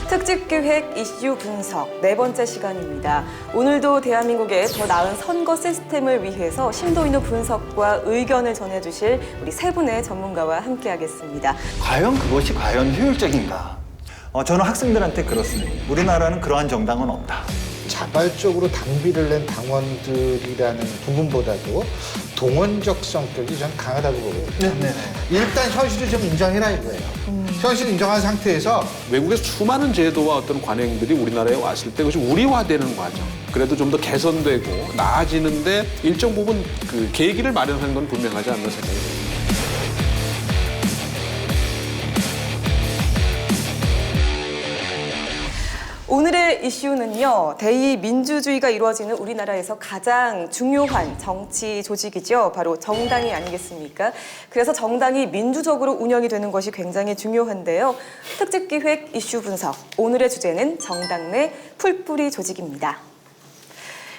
특집기획 이슈 분석 네 번째 시간입니다. 오늘도 대한민국의 더 나은 선거 시스템을 위해서 심도 있는 분석과 의견을 전해주실 우리 세 분의 전문가와 함께하겠습니다. 과연 그것이 과연 효율적인가? 저는 학생들한테 그렇습니다. 우리나라는 그러한 정당은 없다. 자발적으로 당비를 낸 당원들이라는 부분보다도 동원적 성격이 전 강하다고 보거든요. 네네. 일단 현실을 좀 인정해라 이거예요. 현실을 인정한 상태에서 외국에서 수많은 제도와 어떤 관행들이 우리나라에 왔을 때 그것이 우리화되는 과정. 그래도 좀 더 개선되고 나아지는데 일정 부분 그 계기를 마련하는 건 분명하지 않나 생각이 듭니다. 오늘의 이슈는요, 대의민주주의가 이루어지는 우리나라에서 가장 중요한 정치 조직이죠. 바로 정당이 아니겠습니까? 그래서 정당이 민주적으로 운영이 되는 것이 굉장히 중요한데요. 특집기획 이슈 분석, 오늘의 주제는 정당 내 풀뿌리 조직입니다.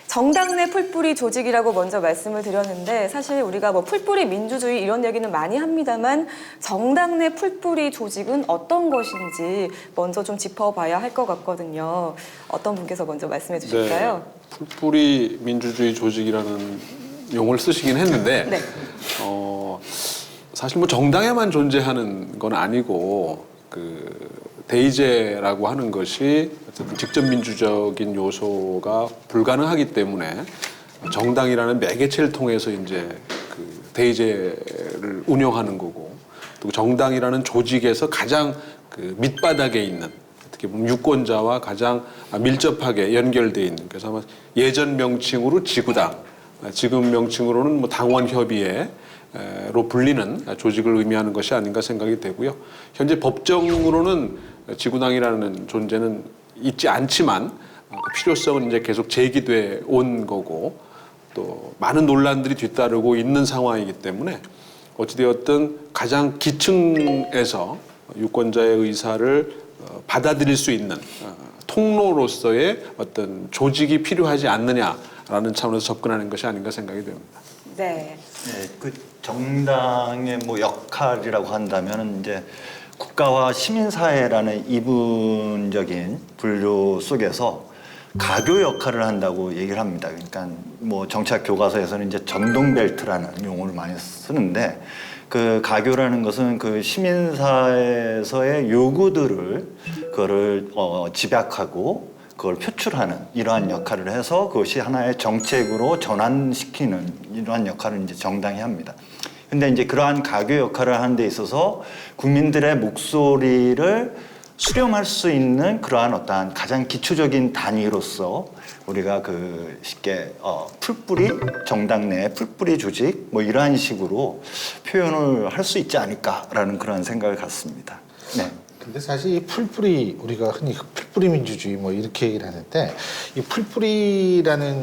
정당 내 풀뿌리 조직이라고 먼저 말씀을 드렸는데 사실 우리가 뭐 풀뿌리 민주주의 이런 얘기는 많이 합니다만 정당 내 풀뿌리 조직은 어떤 것인지 먼저 좀 짚어봐야 할 것 같거든요. 어떤 분께서 먼저 말씀해 주실까요? 네, 풀뿌리 민주주의 조직이라는 용어를 쓰시긴 했는데 네. 사실 뭐 정당에만 존재하는 건 아니고 대의제라고 하는 것이 어쨌든 직접 민주적인 요소가 불가능하기 때문에 정당이라는 매개체를 통해서 이제 대의제를 운영하는 거고 또 정당이라는 조직에서 가장 밑바닥에 있는 어떻게 보면 유권자와 가장 밀접하게 연결돼 있는 그래서 아마 예전 명칭으로 지구당, 지금 명칭으로는 뭐 당원협의회 로 불리는 조직을 의미하는 것이 아닌가 생각이 되고요. 현재 법정으로는 지구당이라는 존재는 있지 않지만 필요성은 이제 계속 제기돼 온 거고 또 많은 논란들이 뒤따르고 있는 상황이기 때문에 어찌되었든 가장 기층에서 유권자의 의사를 받아들일 수 있는 통로로서의 어떤 조직이 필요하지 않느냐라는 차원에서 접근하는 것이 아닌가 생각이 됩니다. 네. 네, 그 정당의 뭐 역할이라고 한다면 이제 국가와 시민사회라는 이분적인 분류 속에서 가교 역할을 한다고 얘기를 합니다. 그러니까 뭐 정치학 교과서에서는 이제 전동벨트라는 용어를 많이 쓰는데 그 가교라는 것은 그 시민사회에서의 요구들을 그거를 집약하고 그걸 표출하는 이러한 역할을 해서 그것이 하나의 정책으로 전환시키는 이러한 역할을 이제 정당이 합니다. 근데 이제 그러한 가교 역할을 하는 데 있어서 국민들의 목소리를 수렴할 수 있는 그러한 어떠한 가장 기초적인 단위로서 우리가 쉽게 풀뿌리 정당 내 풀뿌리 조직 뭐 이러한 식으로 표현을 할 수 있지 않을까라는 그런 생각을 갖습니다. 네. 근데 사실 이 풀뿌리 우리가 흔히 풀뿌리 민주주의 뭐 이렇게 얘기를 하는데 이 풀뿌리라는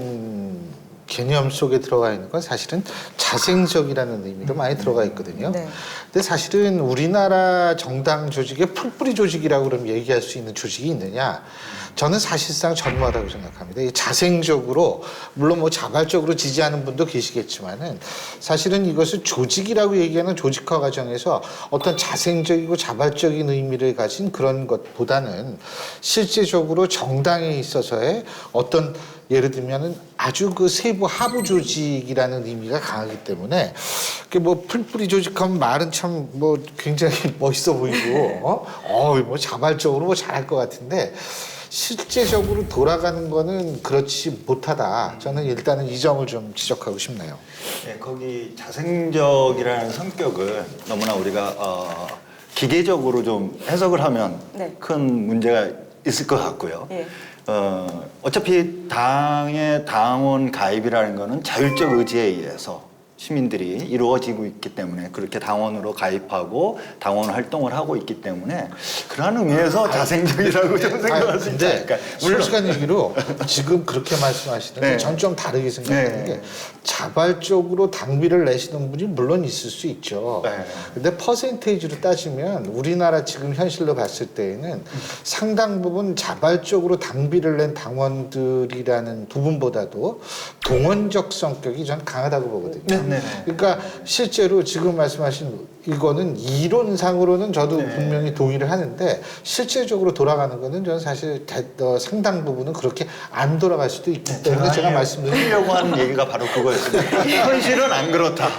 개념 속에 들어가 있는 건 사실은 자생적이라는 의미도 많이 들어가 있거든요. 네. 근데 사실은 우리나라 정당 조직에 풀뿌리 조직이라고 그럼 얘기할 수 있는 조직이 있느냐? 저는 사실상 전무하다고 생각합니다. 이 자생적으로 물론 뭐 자발적으로 지지하는 분도 계시겠지만은 사실은 이것을 조직이라고 얘기하는 조직화 과정에서 어떤 자생적이고 자발적인 의미를 가진 그런 것보다는 실제적으로 정당에 있어서의 어떤 예를 들면은 아주 세부 하부 조직이라는 의미가 강하기 때문에 뭐 풀뿌리 조직하면 말은 참 뭐 굉장히 멋있어 보이고 뭐 자발적으로 뭐 잘할 것 같은데 실제적으로 돌아가는 거는 그렇지 못하다. 저는 일단은 이 점을 좀 지적하고 싶네요. 네, 거기 자생적이라는 성격을 너무나 우리가 기계적으로 좀 해석을 하면 네. 큰 문제가 있을 것 같고요. 예. 어차피 당의 당원 가입이라는 거는 자율적 의지에 의해서 시민들이 이루어지고 있기 때문에 그렇게 당원으로 가입하고 당원 활동을 하고 있기 때문에 그러한 의미에서 자생적이라고 좀 생각할 수 있지 않을까. 솔직한 얘기로 지금 그렇게 말씀하시는데 네. 전 좀 다르게 생각하는 네. 게 자발적으로 당비를 내시는 분이 물론 있을 수 있죠. 네. 근데 퍼센테이지로 따지면 우리나라 지금 현실로 봤을 때에는 상당 부분 자발적으로 당비를 낸 당원들이라는 부분보다도 동원적 성격이 전 강하다고 보거든요. 네. 그러니까 실제로 지금 말씀하신 이거는 이론상으로는 저도 분명히 동의를 하는데 실질적으로 돌아가는 거는 저는 사실 상당 부분은 그렇게 안 돌아갈 수도 있기 때문에 제가 말씀드린 하려고 하는 얘기가 바로 그거였습니다. 현실은 안 그렇다.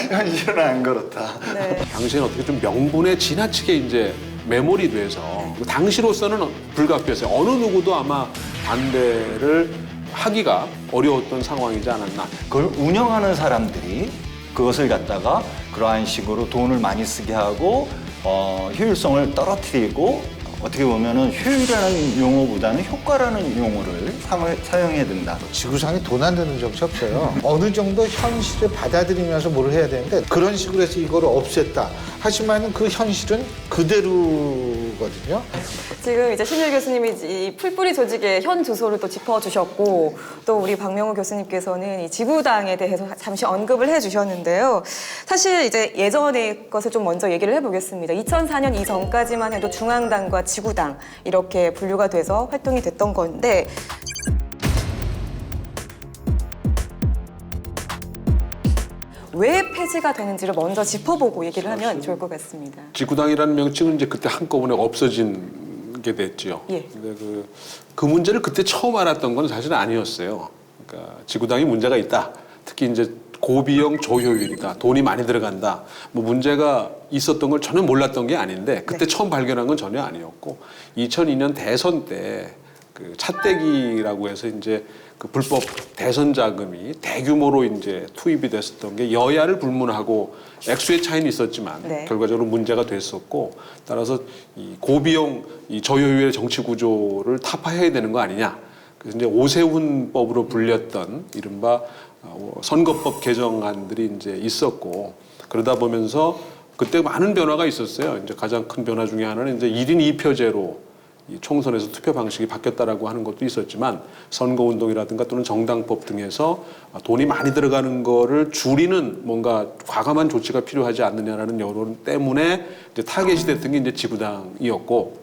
현실은 안 그렇다. 네. 당시에는 어떻게 좀 명분에 지나치게 이제 매몰이 돼서 당시로서는 불가피했어요. 어느 누구도 아마 반대를 하기가 어려웠던 상황이지 않았나. 그걸 운영하는 사람들이 그것을 갖다가 그러한 식으로 돈을 많이 쓰게 하고 효율성을 떨어뜨리고 어떻게 보면은 효율이라는 용어보다는 효과라는 용어를 사용해야 된다. 지구상에 돈 안 드는 정치 없어요. 어느 정도 현실을 받아들이면서 뭘 해야 되는데 그런 식으로 해서 이거를 없앴다. 하지만은 그 현실은 그대로거든요. 지금 이제 신일 교수님이 이 풀뿌리 조직의 현 주소를 또 짚어주셨고 또 우리 박명호 교수님께서는 이 지구당에 대해서 잠시 언급을 해주셨는데요. 사실 이제 예전의 것을 좀 먼저 얘기를 해보겠습니다. 2004년 이전까지만 해도 중앙당과 지구당 이렇게 분류가 돼서 활동이 됐던 건데 왜 폐지가 되는지를 먼저 짚어보고 얘기를 하면 좋을 것 같습니다. 지구당이라는 명칭은 이제 그때 한꺼번에 없어진 게 됐죠. 예. 근데 그 문제를 그때 처음 알았던 건 사실은 아니었어요. 그러니까 지구당이 문제가 있다. 특히 이제 고비용 조효율이다. 돈이 많이 들어간다. 뭐 문제가 있었던 걸 전혀 몰랐던 게 아닌데 그때 처음 발견한 건 전혀 아니었고 2002년 대선 때 그 차떼기라고 해서 이제 그 불법 대선 자금이 대규모로 이제 투입이 됐었던 게 여야를 불문하고 액수의 차이는 있었지만 네. 결과적으로 문제가 됐었고 따라서 이 고비용 이 저효율의 정치 구조를 타파해야 되는 거 아니냐. 그래서 이제 오세훈법으로 불렸던 이른바 선거법 개정안들이 이제 있었고 그러다 보면서 그때 많은 변화가 있었어요. 이제 가장 큰 변화 중에 하나는 이제 1인 2표제로 이 총선에서 투표 방식이 바뀌었다라고 하는 것도 있었지만 선거운동이라든가 또는 정당법 등에서 돈이 많이 들어가는 거를 줄이는 뭔가 과감한 조치가 필요하지 않느냐라는 여론 때문에 이제 타겟이 됐던 게 이제 지구당이었고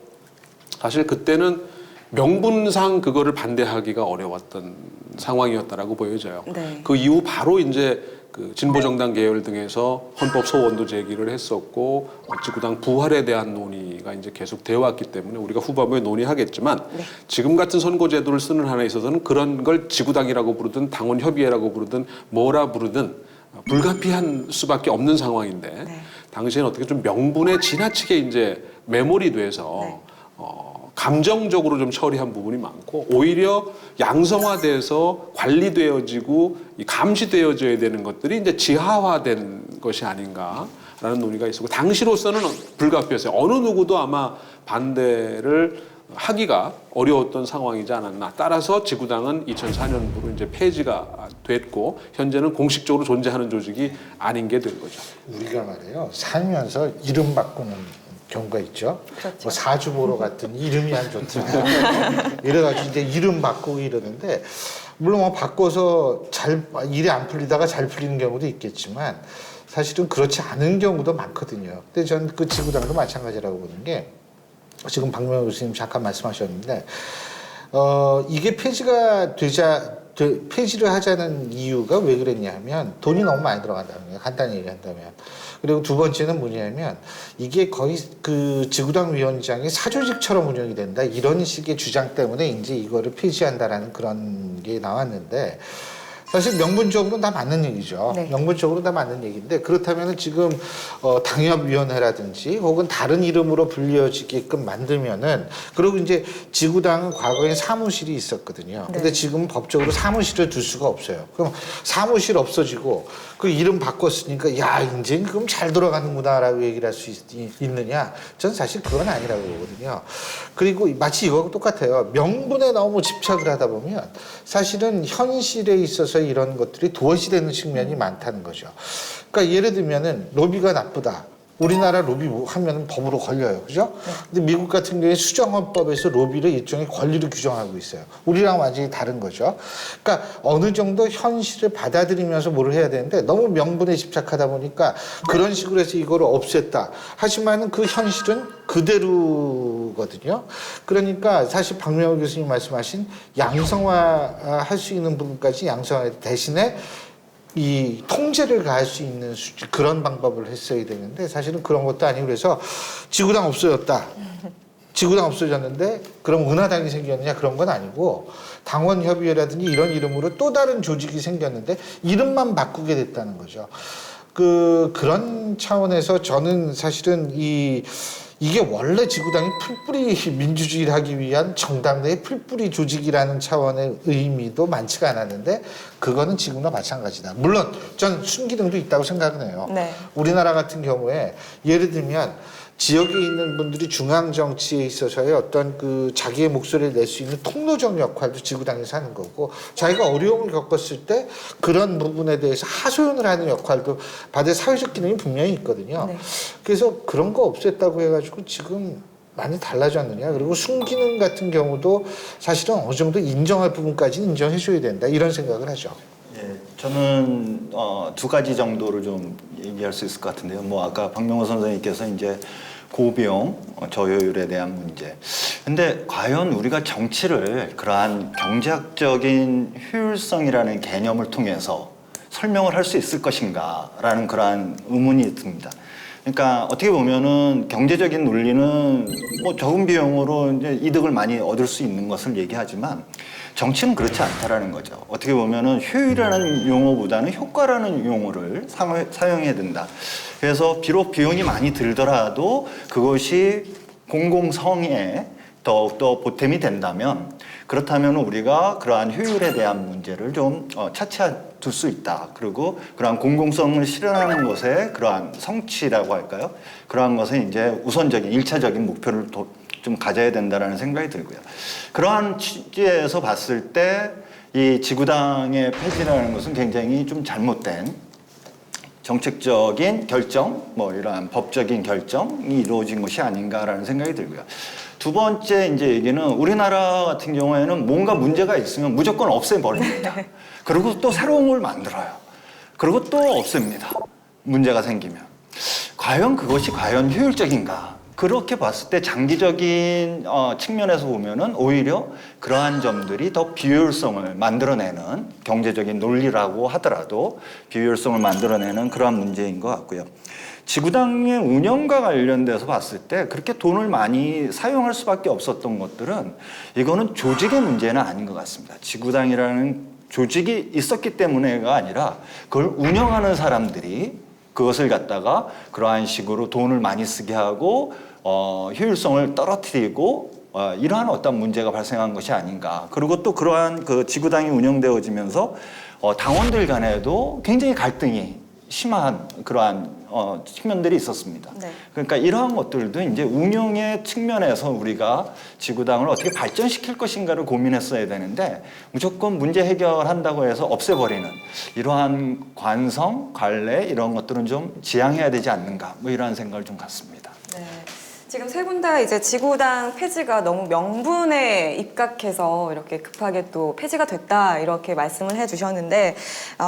사실 그때는 명분상 그거를 반대하기가 어려웠던 상황이었다라고 보여져요. 네. 그 이후 바로 이제 그 진보정당 계열 등에서 헌법 소원도 제기를 했었고 지구당 부활에 대한 논의가 이제 계속 되어 왔기 때문에 우리가 후반부에 논의하겠지만 네. 지금 같은 선거제도를 쓰는 한에 있어서는 그런 걸 지구당이라고 부르든 당원협의회라고 부르든 뭐라 부르든 불가피한 수밖에 없는 상황인데 네. 당시에는 어떻게 좀 명분에 지나치게 이제 매몰이 돼서 네. 감정적으로 좀 처리한 부분이 많고 오히려 양성화돼서 관리되어지고 감시되어져야 되는 것들이 이제 지하화된 것이 아닌가라는 논의가 있었고 당시로서는 불가피했어요. 어느 누구도 아마 반대를 하기가 어려웠던 상황이지 않았나. 따라서 지구당은 2004년부로 이제 폐지가 됐고 현재는 공식적으로 존재하는 조직이 아닌 게 된 거죠. 우리가 말이에요. 살면서 이름 바꾸는 경우가 있죠. 그렇죠. 뭐 사주 보러 갔더니 이름이 안 좋더라. 이래가지고 이제 이름 바꾸고 이러는데 물론 뭐 바꿔서 일이 안 풀리다가 잘 풀리는 경우도 있겠지만 사실은 그렇지 않은 경우도 많거든요. 근데 저는 그 지구당도 마찬가지라고 보는 게 지금 박명호 교수님 잠깐 말씀하셨는데 이게 폐지를 하자는 이유가 왜 그랬냐면 돈이 너무 많이 들어간다는 거예요. 간단히 얘기한다면. 그리고 두 번째는 뭐냐면 이게 거의 그 지구당 위원장이 사조직처럼 운영이 된다. 이런 식의 주장 때문에 이제 이거를 폐지한다라는 그런 게 나왔는데 사실 명분적으로는 다 맞는 얘기죠. 네. 명분적으로 다 맞는 얘기인데 그렇다면 지금 당협위원회라든지 혹은 다른 이름으로 불려지게끔 만들면은 그리고 이제 지구당은 과거에 사무실이 있었거든요. 네. 근데 지금 법적으로 사무실을 둘 수가 없어요. 그럼 사무실 없어지고 그 이름 바꿨으니까 야 이제 그럼 잘 돌아가는구나라고 얘기를 할 수 있느냐? 저는 사실 그건 아니라고 보거든요. 그리고 마치 이거하고 똑같아요. 명분에 너무 집착을 하다 보면 사실은 현실에 있어서 이런 것들이 도어시 되는 측면이 많다는 거죠. 그러니까 예를 들면은 로비가 나쁘다. 우리나라 로비 하면 법으로 걸려요. 그죠? 근데 미국 같은 경우에 수정헌법에서 로비를 일종의 권리로 규정하고 있어요. 우리랑 완전히 다른 거죠. 그러니까 어느 정도 현실을 받아들이면서 뭘 해야 되는데 너무 명분에 집착하다 보니까 그런 식으로 해서 이거를 없앴다. 하지만은 그 현실은 그대로거든요. 그러니까 사실 박명호 교수님 말씀하신 양성화 할 수 있는 부분까지 양성화 대신에 이 통제를 가할 수 있는 그런 방법을 했어야 되는데 사실은 그런 것도 아니고 그래서 지구당 없어졌다. 지구당 없어졌는데 그럼 은하당이 생겼느냐 그런 건 아니고 당원협의회라든지 이런 이름으로 또 다른 조직이 생겼는데 이름만 바꾸게 됐다는 거죠. 그런 차원에서 저는 사실은 이게 원래 지구당이 풀뿌리 민주주의를 하기 위한 정당 내 풀뿌리 조직이라는 차원의 의미도 많지가 않았는데 그거는 지금과 마찬가지다. 물론 전 순기능도 있다고 생각은 해요. 네. 우리나라 같은 경우에 예를 들면 지역에 있는 분들이 중앙 정치에 있어서의 어떤 자기의 목소리를 낼 수 있는 통로적 역할도 지구당에서 하는 거고 자기가 어려움을 겪었을 때 그런 부분에 대해서 하소연을 하는 역할도 받을 사회적 기능이 분명히 있거든요. 네. 그래서 그런 거 없앴다고 해가지고 지금 많이 달라졌느냐. 그리고 순기능 같은 경우도 사실은 어느 정도 인정할 부분까지는 인정해줘야 된다. 이런 생각을 하죠. 예, 저는 두 가지 정도를 좀 얘기할 수 있을 것 같은데요. 뭐 아까 박명호 선생님께서 이제 고비용 저효율에 대한 문제. 근데 과연 우리가 정치를 그러한 경제학적인 효율성이라는 개념을 통해서 설명을 할 수 있을 것인가라는 그러한 의문이 듭니다. 그러니까 어떻게 보면은 경제적인 논리는 뭐 적은 비용으로 이제 이득을 많이 얻을 수 있는 것을 얘기하지만 정치는 그렇지 않다라는 거죠. 어떻게 보면은 효율이라는 용어보다는 효과라는 용어를 사용해야 된다. 그래서 비록 비용이 많이 들더라도 그것이 공공성에 더욱더 보탬이 된다면 그렇다면 우리가 그러한 효율에 대한 문제를 좀 차치할 수 있다. 그리고 그러한 공공성을 실현하는 것에 그러한 성취라고 할까요? 그러한 것에 이제 우선적인 일차적인 목표를 좀 가져야 된다라는 생각이 들고요. 그러한 취지에서 봤을 때 이 지구당의 폐지라는 것은 굉장히 좀 잘못된 정책적인 결정, 뭐 이러한 법적인 결정이 이루어진 것이 아닌가라는 생각이 들고요. 두 번째 이제 얘기는 우리나라 같은 경우에는 뭔가 문제가 있으면 무조건 없애버립니다. 그리고 또 새로운 걸 만들어요. 그리고 또 없앱니다. 문제가 생기면. 과연 그것이 과연 효율적인가? 그렇게 봤을 때 장기적인 측면에서 보면은 오히려 그러한 점들이 더 비효율성을 만들어내는 경제적인 논리라고 하더라도 비효율성을 만들어내는 그러한 문제인 것 같고요. 지구당의 운영과 관련돼서 봤을 때 그렇게 돈을 많이 사용할 수밖에 없었던 것들은 이거는 조직의 문제는 아닌 것 같습니다. 지구당이라는 조직이 있었기 때문에가 아니라 그걸 운영하는 사람들이 그것을 갖다가 그러한 식으로 돈을 많이 쓰게 하고 효율성을 떨어뜨리고 이러한 어떤 문제가 발생한 것이 아닌가. 그리고 또 그러한 그 지구당이 운영되어지면서 당원들 간에도 굉장히 갈등이 심한 그러한 측면들이 있었습니다. 네. 그러니까 이러한 것들도 이제 운영의 측면에서 우리가 지구당을 어떻게 발전시킬 것인가를 고민했어야 되는데 무조건 문제 해결한다고 해서 없애버리는 이러한 관성, 관례 이런 것들은 좀 지양해야 되지 않는가 뭐 이러한 생각을 좀 갖습니다. 네. 지금 세 분 다 이제 지구당 폐지가 너무 명분에 입각해서 이렇게 급하게 또 폐지가 됐다 이렇게 말씀을 해주셨는데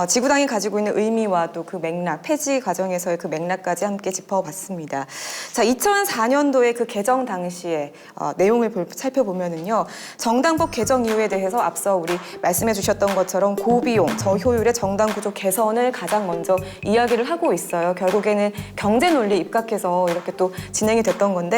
지구당이 가지고 있는 의미와 또 그 맥락, 폐지 과정에서의 그 맥락까지 함께 짚어봤습니다. 자, 2004년도에 그 개정 당시에 내용을 살펴보면은요, 정당법 개정 이유에 대해서 앞서 우리 말씀해주셨던 것처럼 고비용, 저효율의 정당 구조 개선을 가장 먼저 이야기를 하고 있어요. 결국에는 경제 논리에 입각해서 이렇게 또 진행이 됐던 건데.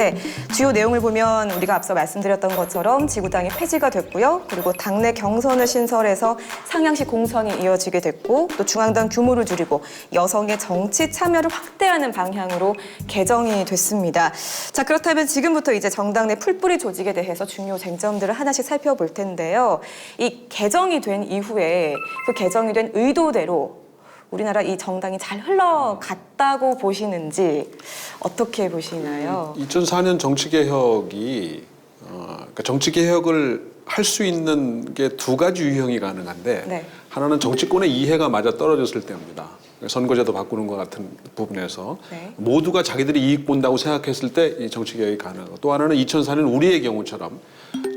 주요 내용을 보면 우리가 앞서 말씀드렸던 것처럼 지구당이 폐지가 됐고요. 그리고 당내 경선을 신설해서 상향식 공천이 이어지게 됐고 또 중앙당 규모를 줄이고 여성의 정치 참여를 확대하는 방향으로 개정이 됐습니다. 자, 그렇다면 지금부터 이제 정당 내 풀뿌리 조직에 대해서 중요 쟁점들을 하나씩 살펴볼 텐데요. 이 개정이 된 이후에 그 개정이 된 의도대로 우리나라 이 정당이 잘 흘러갔다고 보시는지 어떻게 보시나요? 2004년 정치개혁이 그러니까 정치개혁을 할 수 있는 게 두 가지 유형이 가능한데 네. 하나는 정치권의 이해가 맞아 떨어졌을 때입니다. 선거제도 바꾸는 것 같은 부분에서 네. 모두가 자기들이 이익 본다고 생각했을 때 이 정치 개혁이 가능하고 또 하나는 2004년 우리의 경우처럼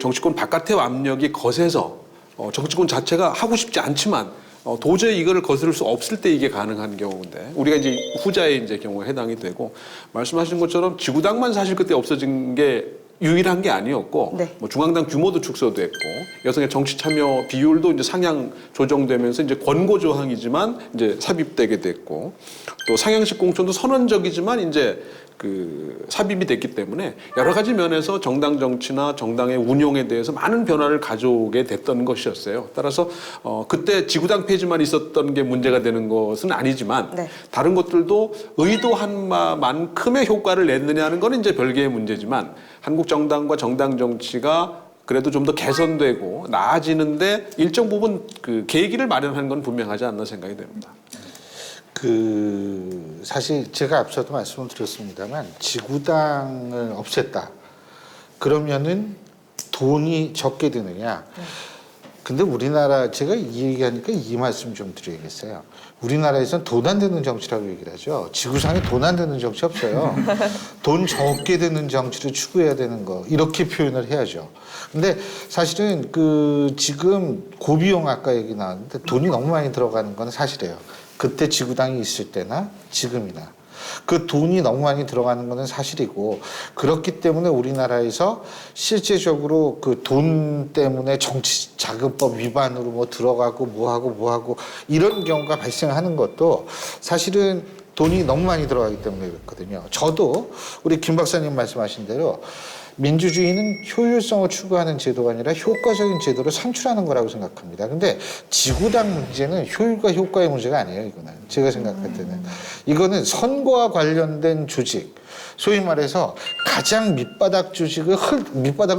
정치권 바깥의 압력이 거세서 정치권 자체가 하고 싶지 않지만 도저히 이거를 거스를 수 없을 때 이게 가능한 경우인데 우리가 이제 후자의 이제 경우에 해당이 되고 말씀하신 것처럼 지구당만 사실 그때 없어진 게 유일한 게 아니었고 네. 뭐 중앙당 규모도 축소됐고 여성의 정치 참여 비율도 이제 상향 조정되면서 이제 권고 조항이지만 이제 삽입되게 됐고 또 상향식 공천도 선언적이지만 이제 그 삽입이 됐기 때문에 여러 가지 면에서 정당 정치나 정당의 운용에 대해서 많은 변화를 가져오게 됐던 것이었어요. 따라서 그때 지구당 폐지만 있었던 게 문제가 되는 것은 아니지만 네. 다른 것들도 의도한 만큼의 효과를 냈느냐는 건 이제 별개의 문제지만 한국 정당과 정당 정치가 그래도 좀 더 개선되고 나아지는데 일정 부분 그 계기를 마련하는 건 분명하지 않나 생각이 됩니다. 사실 제가 앞서도 말씀을 드렸습니다만 지구당을 없앴다. 그러면은 돈이 적게 드느냐? 근데 우리나라 제가 이 얘기하니까 이 말씀 좀 드려야겠어요. 우리나라에서는 돈 안 되는 정치라고 얘기를 하죠. 지구상에 돈 안 되는 정치 없어요. 돈 적게 되는 정치를 추구해야 되는 거 이렇게 표현을 해야죠. 근데 사실은 지금 고비용 아까 얘기 나왔는데 돈이 너무 많이 들어가는 건 사실이에요. 그때 지구당이 있을 때나 지금이나 그 돈이 너무 많이 들어가는 것은 사실이고 그렇기 때문에 우리나라에서 실제적으로 그 돈 때문에 정치 자금법 위반으로 뭐 들어가고 뭐하고 이런 경우가 발생하는 것도 사실은 돈이 너무 많이 들어가기 때문에 그렇거든요. 저도 우리 김 박사님 말씀하신 대로 민주주의는 효율성을 추구하는 제도가 아니라 효과적인 제도를 산출하는 거라고 생각합니다. 근데 지구당 문제는 효율과 효과의 문제가 아니에요. 이거는 제가 생각할 때는 이거는 선거와 관련된 조직, 소위 말해서 가장 밑바닥을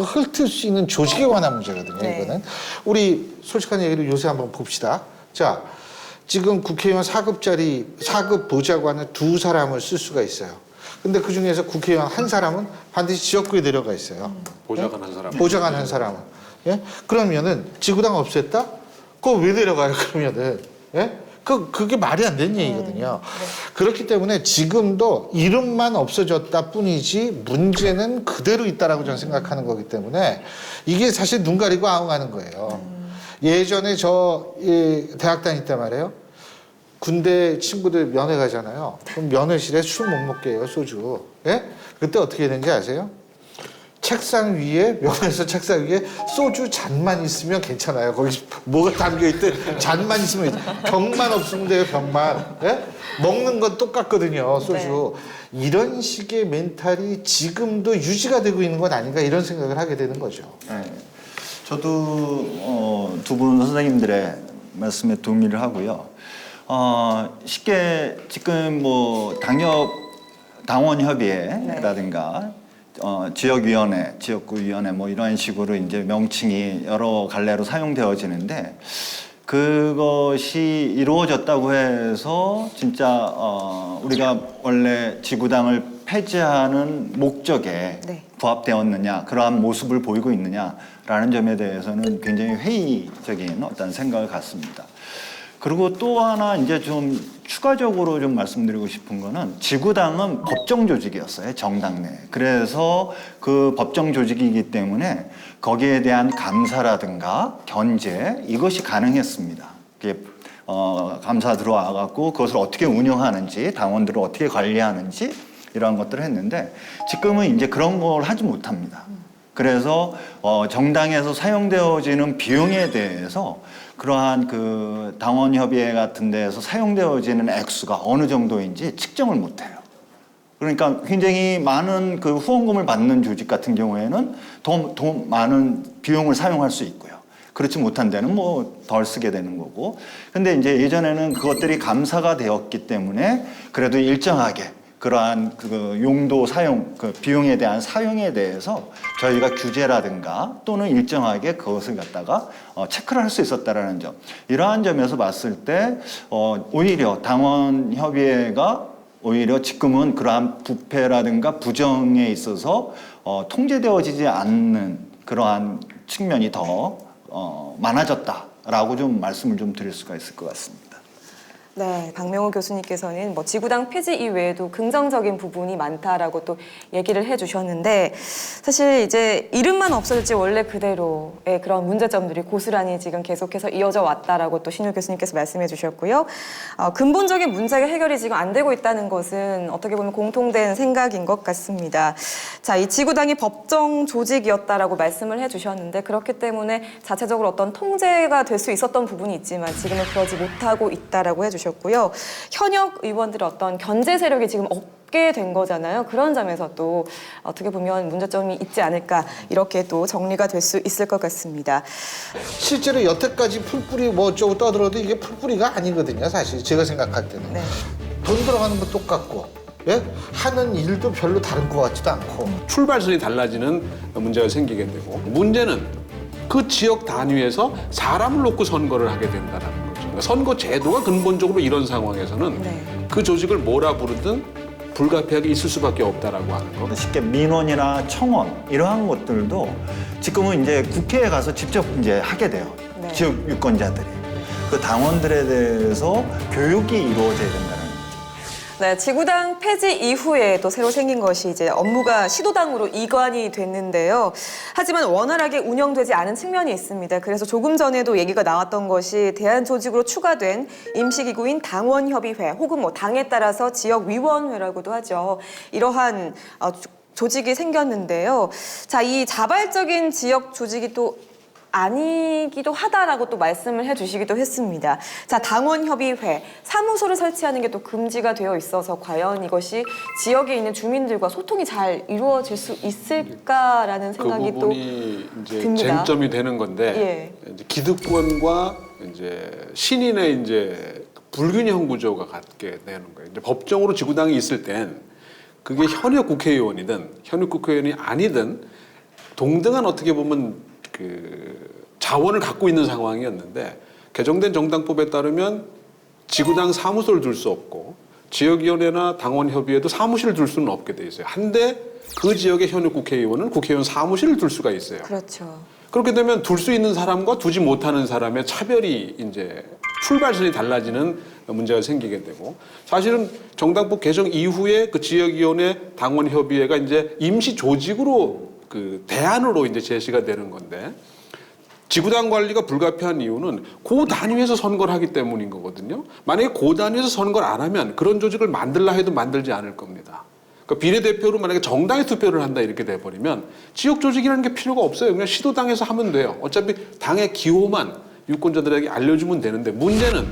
훑을 수 있는 조직에 관한 문제거든요. 네. 이거는 우리 솔직한 얘기를 요새 한번 봅시다. 자, 지금 국회의원 4급 보좌관을 2사람을 쓸 수가 있어요. 근데 그 중에서 국회의원 한 사람은 반드시 지역구에 내려가 있어요. 보좌관 한 사람. 보좌관 한 사람은. 예? 그러면은 지구당 없앴다? 그거 왜 내려가요? 그러면은. 예? 그게 말이 안 되는 얘기거든요. 그렇기 때문에 지금도 이름만 없어졌다 뿐이지 문제는 그대로 있다라고 저는 생각하는 거기 때문에 이게 사실 눈 가리고 아웅하는 거예요. 예전에 대학 다닐 때 말이에요. 군대 친구들 면회 가잖아요. 그럼 면회실에 술 못 먹게 해요, 소주. 예? 그때 어떻게 되는지 아세요? 책상 위에, 면회서 책상 위에 소주 잔만 있으면 괜찮아요. 거기 뭐가 담겨있든 잔만 있으면, 병만 없으면 돼요, 병만. 예? 먹는 건 똑같거든요, 소주. 네. 이런 식의 멘탈이 지금도 유지가 되고 있는 건 아닌가 이런 생각을 하게 되는 거죠. 네. 저도 두 분 선생님들의 말씀에 동의를 하고요. 쉽게 지금 뭐 당원협의회라든가 지역위원회, 지역구위원회 뭐 이런 식으로 이제 명칭이 여러 갈래로 사용되어지는데 그것이 이루어졌다고 해서 진짜 우리가 원래 지구당을 폐지하는 목적에 네. 부합되었느냐, 그러한 모습을 보이고 있느냐라는 점에 대해서는 굉장히 회의적인 어떤 생각을 갖습니다. 그리고 또 하나 이제 좀 추가적으로 좀 말씀드리고 싶은 거는 지구당은 법정 조직이었어요, 정당 내. 그래서 그 법정 조직이기 때문에 거기에 대한 감사라든가 견제 이것이 가능했습니다. 감사 들어와갖고 그것을 어떻게 운영하는지, 당원들을 어떻게 관리하는지 이러한 것들을 했는데 지금은 이제 그런 걸 하지 못합니다. 그래서 정당에서 사용되어지는 비용에 대해서 그러한 그 당원협의회 같은 데에서 사용되어지는 액수가 어느 정도인지 측정을 못해요. 그러니까 굉장히 많은 그 후원금을 받는 조직 같은 경우에는 더 많은 비용을 사용할 수 있고요. 그렇지 못한 데는 뭐 덜 쓰게 되는 거고. 근데 이제 예전에는 그것들이 감사가 되었기 때문에 그래도 일정하게 그러한 그 용도 사용, 그 비용에 대한 사용에 대해서 저희가 규제라든가 또는 일정하게 그것을 갖다가 체크를 할 수 있었다라는 점. 이러한 점에서 봤을 때 오히려 당원협의회가 오히려 지금은 그러한 부패라든가 부정에 있어서 통제되어지지 않는 그러한 측면이 더 많아졌다라고 좀 말씀을 좀 드릴 수가 있을 것 같습니다. 네, 박명호 교수님께서는 뭐 지구당 폐지 이외에도 긍정적인 부분이 많다라고 또 얘기를 해주셨는데 사실 이제 이름만 없어질지 원래 그대로의 그런 문제점들이 고스란히 지금 계속해서 이어져 왔다라고 또 신유 교수님께서 말씀해 주셨고요. 근본적인 문제가 해결이 지금 안 되고 있다는 것은 어떻게 보면 공통된 생각인 것 같습니다. 자, 이 지구당이 법정 조직이었다라고 말씀을 해주셨는데 그렇기 때문에 자체적으로 어떤 통제가 될 수 있었던 부분이 있지만 지금은 그러지 못하고 있다라고 해주셨고요. 현역 의원들의 어떤 견제 세력이 지금 없게 된 거잖아요. 그런 점에서 또 어떻게 보면 문제점이 있지 않을까 이렇게 또 정리가 될 수 있을 것 같습니다. 실제로 여태까지 풀뿌리 뭐 어쩌고 떠들어도 이게 풀뿌리가 아니거든요. 사실 제가 생각할 때는. 네. 돈 들어가는 거 똑같고 예? 하는 일도 별로 다른 것 같지도 않고 출발선이 달라지는 문제가 생기게 되고 문제는 그 지역 단위에서 사람을 놓고 선거를 하게 된다는 거죠. 그러니까 선거 제도가 근본적으로 이런 상황에서는 네. 그 조직을 뭐라 부르든 불가피하게 있을 수밖에 없다라고 하는 거. 쉽게 민원이나 청원 이러한 것들도 지금은 이제 국회에 가서 직접 이제 하게 돼요. 네. 지역 유권자들이 그 당원들에 대해서 교육이 이루어져야 된다는 거죠. 네, 지구당 폐지 이후에 또 새로 생긴 것이 이제 업무가 시도당으로 이관이 됐는데요. 하지만 원활하게 운영되지 않은 측면이 있습니다. 그래서 조금 전에도 얘기가 나왔던 것이 대한조직으로 추가된 임시기구인 당원협의회 혹은 뭐 당에 따라서 지역위원회라고도 하죠. 이러한 조직이 생겼는데요. 자, 이 자발적인 지역 조직이 또 아니기도 하다라고 또 말씀을 해주시기도 했습니다. 자, 당원협의회, 사무소를 설치하는 게 또 금지가 되어 있어서 과연 이것이 지역에 있는 주민들과 소통이 잘 이루어질 수 있을까라는 생각이 그 또 부분이 이제 듭니다. 쟁점이 되는 건데 이제 기득권과 이제 신인의 이제 불균형 구조가 갖게 되는 거예요. 이제 법정으로 지구당이 있을 땐 그게 현역 국회의원이든 현역 국회의원이 아니든 동등한 어떻게 보면 그 자원을 갖고 있는 상황이었는데 개정된 정당법에 따르면 지구당 사무소를 둘 수 없고 지역위원회나 당원협의회도 사무실을 둘 수는 없게 돼 있어요. 한데 그 지역의 현역 국회의원은 국회의원 사무실을 둘 수가 있어요. 그렇죠. 그렇게 되면 둘 수 있는 사람과 두지 못하는 사람의 차별이 이제 출발선이 달라지는 문제가 생기게 되고 사실은 정당법 개정 이후에 그 지역위원회 당원협의회가 이제 임시 조직으로 그 대안으로 이제 제시가 되는 건데 지구당 관리가 불가피한 이유는 그 단위에서 선거를 하기 때문인 거거든요. 만약에 그 단위에서 선거를 안 하면 그런 조직을 만들라 해도 만들지 않을 겁니다. 그러니까 비례대표로 만약에 정당에 투표를 한다 이렇게 돼버리면 지역 조직이라는 게 필요가 없어요. 그냥 시도당에서 하면 돼요. 어차피 당의 기호만 유권자들에게 알려주면 되는데 문제는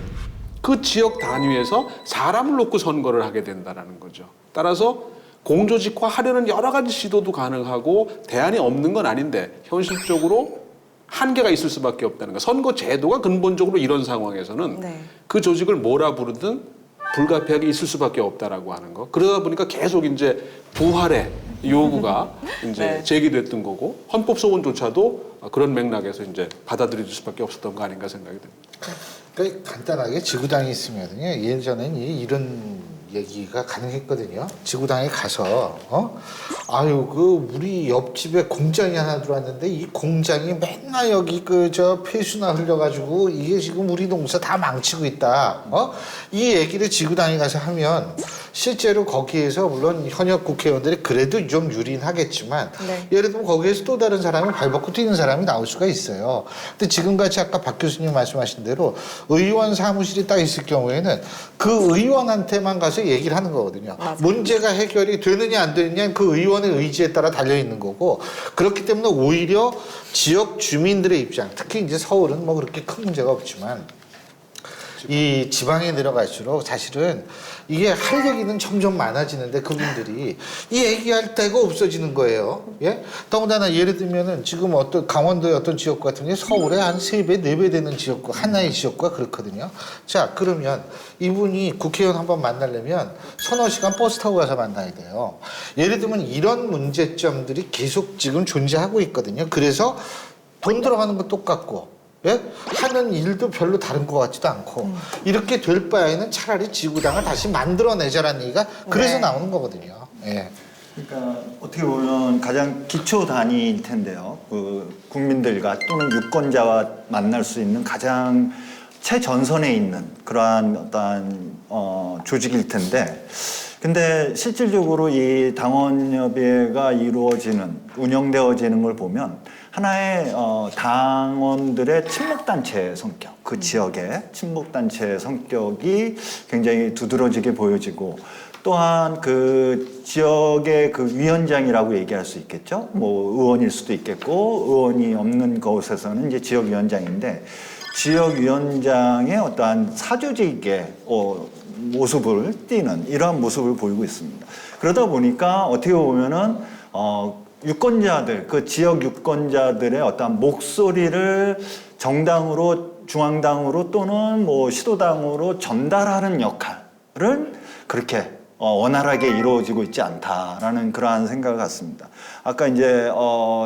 그 지역 단위에서 사람을 놓고 선거를 하게 된다는 거죠. 따라서 공조직화하려는 여러 가지 시도도 가능하고 대안이 없는 건 아닌데 현실적으로 한계가 있을 수밖에 없다는 거. 선거 제도가 근본적으로 이런 상황에서는 네. 그 조직을 뭐라 부르든 불가피하게 있을 수밖에 없다라고 하는 거. 그러다 보니까 계속 이제 부활의 요구가 이제 네. 제기됐던 거고 헌법 소원조차도 그런 맥락에서 이제 받아들여질 수밖에 없었던 거 아닌가 생각이 듭니다. 그러니까 간단하게 지구당이 있으면요 예전엔 이런 얘기가 가능했거든요. 지구당에 가서 아유 그 우리 옆집에 공장이 하나 들어왔는데 이 공장이 맨날 여기 그 저 폐수나 흘려가지고 이게 지금 우리 농사 다 망치고 있다. 이 얘기를 지구당에 가서 하면 실제로 거기에서 물론 현역 국회의원들이 그래도 좀 유린하겠지만 네. 예를 들면 거기에서 또 다른 사람이 발벗고 뛰는 사람이 나올 수가 있어요. 근데 지금같이 아까 박 교수님 말씀하신 대로 의원 사무실이 딱 있을 경우에는 그 의원한테만 가서 얘기를 하는 거거든요. 맞아요. 문제가 해결이 되느냐 안 되느냐 그 의원의 의지에 따라 달려 있는 거고 그렇기 때문에 오히려 지역 주민들의 입장 특히 이제 서울은 뭐 그렇게 큰 문제가 없지만 이 지방에 내려갈수록 사실은 이게 할 얘기는 점점 많아지는데 그분들이 이 얘기할 데가 없어지는 거예요. 예? 더군다나 예를 들면은 지금 어떤 강원도의 어떤 지역 같은 게 서울에 한 3배, 4배 되는 지역구, 하나의 지역구가 그렇거든요. 자, 그러면 이분이 국회의원 한번 만나려면 서너 시간 버스 타고 가서 만나야 돼요. 예를 들면 이런 문제점들이 계속 지금 존재하고 있거든요. 그래서 돈 들어가는 거 똑같고 예? 하는 일도 별로 다른 것 같지도 않고 이렇게 될 바에는 차라리 지구당을 다시 만들어내자라는 얘기가 그래서 네. 나오는 거거든요. 예. 그러니까 어떻게 보면 가장 기초 단위일 텐데요. 그 국민들과 또는 유권자와 만날 수 있는 가장 최전선에 있는 그러한 어떤 조직일 텐데, 근데 실질적으로 이 당원협의회가 이루어지는, 운영되어지는 걸 보면 하나의 당원들의 친목단체 성격, 그 지역의 친목단체 성격이 굉장히 두드러지게 보여지고, 또한 그 지역의 그 위원장이라고 얘기할 수 있겠죠. 뭐 의원일 수도 있겠고, 의원이 없는 곳에서는 이제 지역위원장인데, 지역위원장의 어떠한 사조직의 모습을 띠는 이러한 모습을 보이고 있습니다. 그러다 보니까 어떻게 보면은 유권자들, 그 지역 유권자들의 어떠한 목소리를 정당으로, 중앙당으로 또는 뭐 시도당으로 전달하는 역할을 그렇게 원활하게 이루어지고 있지 않다라는 그러한 생각을 갖습니다. 아까 이제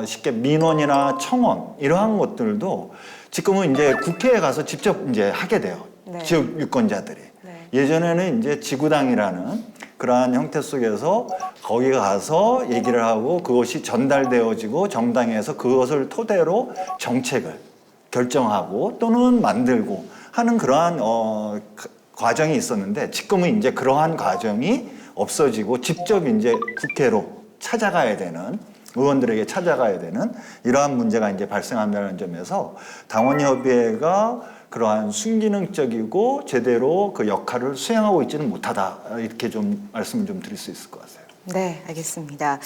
쉽게 민원이나 청원 이러한 것들도 지금은 이제 국회에 가서 직접 이제 하게 돼요. 네. 지역 유권자들이. 네. 예전에는 이제 지구당이라는 그러한 형태 속에서 거기 가서 얘기를 하고 그것이 전달되어지고 정당에서 그것을 토대로 정책을 결정하고 또는 만들고 하는 그러한 과정이 있었는데, 지금은 이제 그러한 과정이 없어지고 직접 이제 국회로 찾아가야 되는, 의원들에게 찾아가야 되는 이러한 문제가 이제 발생한다는 점에서 당원협의회가 그러한 순기능적이고 제대로 그 역할을 수행하고 있지는 못하다, 이렇게 좀 말씀을 좀 드릴 수 있을 것 같아요. 네, 알겠습니다.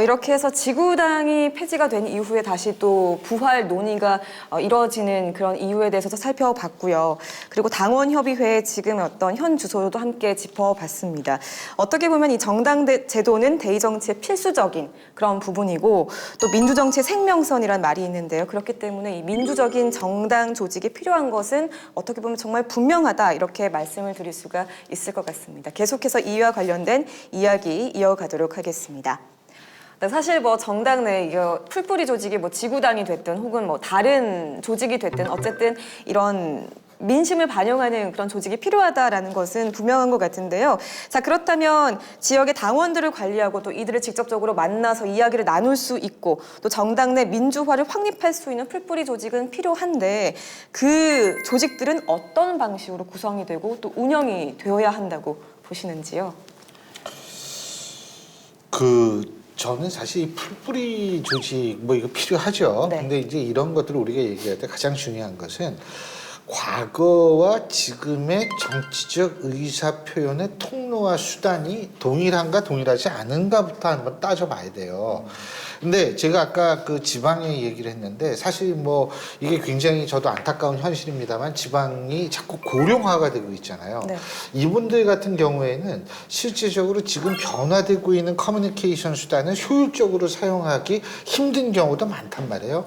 이렇게 해서 지구당이 폐지가 된 이후에 다시 또 부활 논의가 이뤄지는 그런 이유에 대해서도 살펴봤고요. 그리고 당원협의회의 지금 어떤 현 주소도 함께 짚어봤습니다. 어떻게 보면 이 정당 제도는 대의 정치의 필수적인 그런 부분이고, 또 민주정치의 생명선이란 말이 있는데요. 그렇기 때문에 이 민주적인 정당 조직이 필요한 것은 어떻게 보면 정말 분명하다, 이렇게 말씀을 드릴 수가 있을 것 같습니다. 계속해서 이와 관련된 이야기 이어가도록 하겠습니다. 사실 뭐 정당 내 풀뿌리 조직이 뭐 지구당이 됐든 혹은 뭐 다른 조직이 됐든 어쨌든 이런 민심을 반영하는 그런 조직이 필요하다라는 것은 분명한 것 같은데요. 자, 그렇다면 지역의 당원들을 관리하고 또 이들을 직접적으로 만나서 이야기를 나눌 수 있고 또 정당 내 민주화를 확립할 수 있는 풀뿌리 조직은 필요한데, 그 조직들은 어떤 방식으로 구성이 되고 또 운영이 되어야 한다고 보시는지요? 저는 사실 이 풀뿌리 조직 뭐 이거 필요하죠. 네. 근데 이제 이런 것들을 우리가 얘기할 때 가장 중요한 것은 과거와 지금의 정치적 의사 표현의 통로와 수단이 동일한가 동일하지 않은가부터 한번 따져봐야 돼요. 근데 제가 아까 그 지방의 얘기를 했는데, 사실 뭐 이게 굉장히 저도 안타까운 현실입니다만 지방이 자꾸 고령화가 되고 있잖아요. 네. 이분들 같은 경우에는 실질적으로 지금 변화되고 있는 커뮤니케이션 수단을 효율적으로 사용하기 힘든 경우도 많단 말이에요.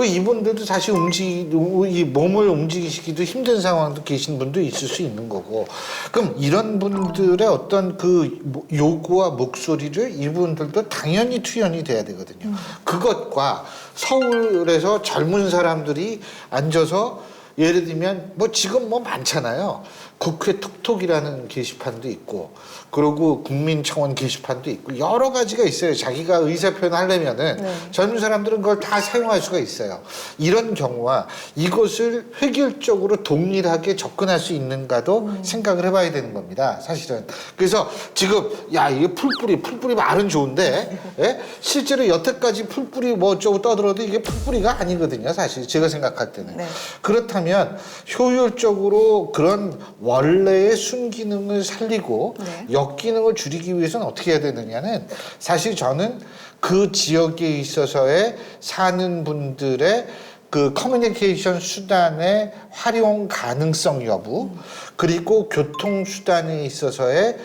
이분들도 사실 이 몸을 움직이시기도 힘든 상황도 계신 분도 있을 수 있는 거고, 그럼 이런 분들의 어떤 그 요구와 목소리를 이분들도 당연히 투영이 돼야 되거든요. 그것과 서울에서 젊은 사람들이 앉아서 예를 들면 뭐 지금 뭐 많잖아요. 국회 톡톡이라는 게시판도 있고, 그리고 국민청원 게시판도 있고, 여러 가지가 있어요. 자기가 의사표현 하려면은 네. 젊은 사람들은 그걸 다 사용할 수가 있어요. 이런 경우와 이것을 획일적으로 동일하게 접근할 수 있는가도 생각을 해봐야 되는 겁니다. 사실은. 그래서 지금 야, 이게 풀뿌리 말은 좋은데, 예? 실제로 여태까지 풀뿌리 뭐 어쩌고 떠들어도 이게 풀뿌리가 아니거든요. 사실 제가 생각할 때는. 네. 그렇다면 효율적으로 그런 원래의 순기능을 살리고 네. 역기능을 줄이기 위해서는 어떻게 해야 되느냐는, 사실 저는 그 지역에 있어서의 사는 분들의 그 커뮤니케이션 수단의 활용 가능성 여부, 그리고 교통 수단에 있어서의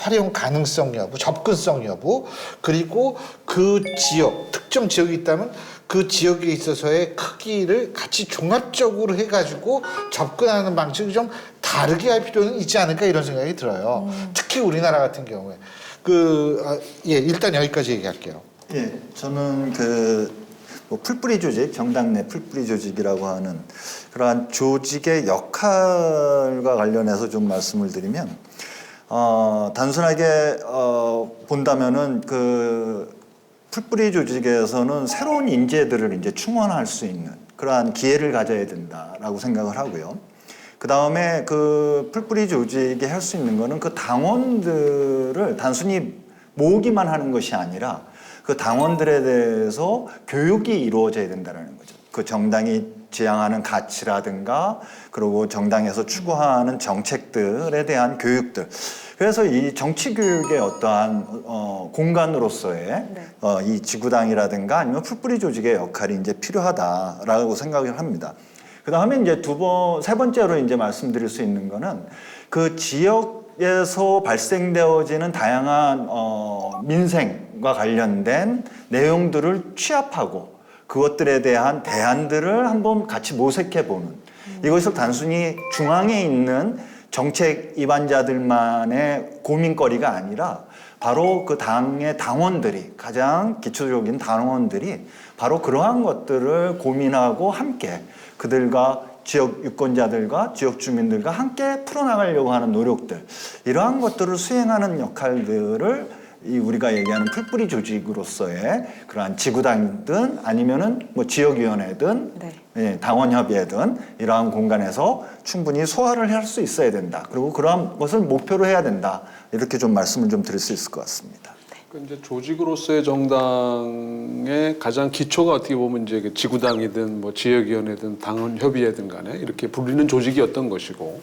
활용 가능성 여부, 접근성 여부, 그리고 그 지역, 특정 지역이 있다면 그 지역에 있어서의 크기를 같이 종합적으로 해가지고 접근하는 방식을 좀 다르게 할 필요는 있지 않을까, 이런 생각이 들어요. 특히 우리나라 같은 경우에. 일단 여기까지 얘기할게요. 예, 저는 뭐 풀뿌리 조직, 정당 내 풀뿌리 조직이라고 하는 그러한 조직의 역할과 관련해서 좀 말씀을 드리면, 단순하게 본다면은 풀뿌리 조직에서는 새로운 인재들을 이제 충원할 수 있는 그러한 기회를 가져야 된다라고 생각을 하고요. 그 다음에 그 풀뿌리 조직이 할 수 있는 거는 그 당원들을 단순히 모으기만 하는 것이 아니라 그 당원들에 대해서 교육이 이루어져야 된다는 거죠. 그 정당이 지향하는 가치라든가 그리고 정당에서 추구하는 정책들에 대한 교육들. 그래서 이 정치 교육의 어떠한 공간으로서의 이 지구당이라든가 아니면 풀뿌리 조직의 역할이 이제 필요하다라고 생각을 합니다. 그 다음에 이제 세 번째로 이제 말씀드릴 수 있는 거는 그 지역에서 발생되어지는 다양한 민생과 관련된 내용들을 취합하고 그것들에 대한 대안들을 한번 같이 모색해 보는 이것을 단순히 중앙에 있는 정책 입안자들만의 고민거리가 아니라 바로 그 당의 당원들이 가장 기초적인 당원들이 바로 그러한 것들을 고민하고 함께 그들과 지역 유권자들과 지역 주민들과 함께 풀어나가려고 하는 노력들 이러한 것들을 수행하는 역할들을 이 우리가 얘기하는 풀뿌리 조직으로서의 그러한 지구당이든 아니면은 뭐 지역위원회든 예, 당원협의회든 이러한 공간에서 충분히 소화를 할 수 있어야 된다. 그리고 그러한 것을 목표로 해야 된다. 이렇게 좀 말씀을 좀 드릴 수 있을 것 같습니다. 이제 조직으로서의 정당의 가장 기초가 어떻게 보면 이제 그 지구당이든 뭐 지역위원회든 당원협의회든 간에 이렇게 불리는 조직이었던 것이고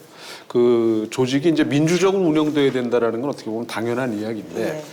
그 조직이 이제 민주적으로 운영돼야 된다라는 건 어떻게 보면 당연한 이야기인데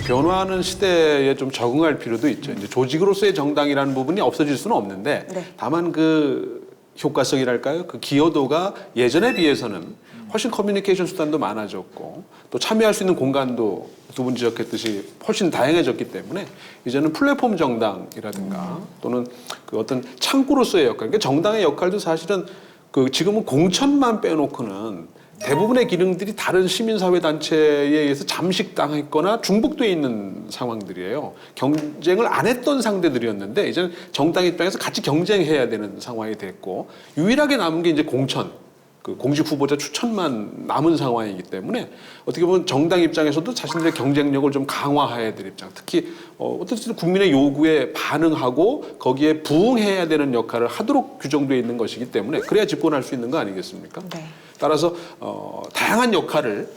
변화하는 시대에 좀 적응할 필요도 있죠. 이제 조직으로서의 정당이라는 부분이 없어질 수는 없는데 다만 그 효과성이랄까요? 그 기여도가 예전에 비해서는 훨씬 커뮤니케이션 수단도 많아졌고 또 참여할 수 있는 공간도 두 분 지적했듯이 훨씬 다양해졌기 때문에 이제는 플랫폼 정당이라든가 또는 그 어떤 창구로서의 역할, 그러니까 정당의 역할도 사실은 그 지금은 공천만 빼놓고는 대부분의 기능들이 다른 시민사회 단체에 의해서 잠식당했거나 중복돼 있는 상황들이에요. 경쟁을 안 했던 상대들이었는데 이제는 정당 입장에서 같이 경쟁해야 되는 상황이 됐고 유일하게 남은 게 이제 공천. 그 공직 후보자 추천만 남은 상황이기 때문에 어떻게 보면 정당 입장에서도 자신들의 경쟁력을 좀 강화해야 될 입장. 특히 어떻든 국민의 요구에 반응하고 거기에 부응해야 되는 역할을 하도록 규정되어 있는 것이기 때문에 그래야 집권할 수 있는 거 아니겠습니까? 네. 따라서 다양한 역할을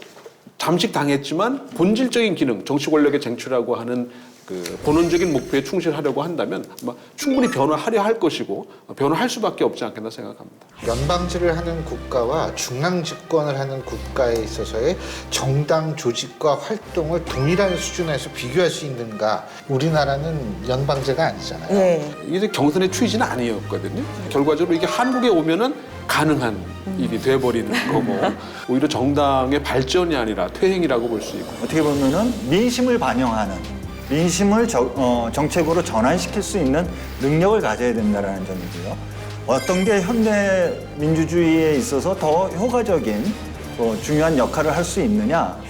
잠식당했지만 본질적인 기능, 정치 권력의 쟁취라고 하는 그 본원적인 목표에 충실하려고 한다면 아마 충분히 변화하려 할 것이고 변화할 수밖에 없지 않겠나 생각합니다. 연방제를 하는 국가와 중앙 집권을 하는 국가에 있어서의 정당 조직과 활동을 동일한 수준에서 비교할 수 있는가? 우리나라는 연방제가 아니잖아요. 네. 이게 경선의 취지는 아니었거든요. 결과적으로 이게 한국에 오면은 가능한 일이 돼버리는 거고 오히려 정당의 발전이 아니라 퇴행이라고 볼 수 있고 어떻게 보면은 민심을 반영하는 민심을 정책으로 전환시킬 수 있는 능력을 가져야 된다는 점이고요. 어떤 게 현대 민주주의에 있어서 더 효과적인 중요한 역할을 할 수 있느냐.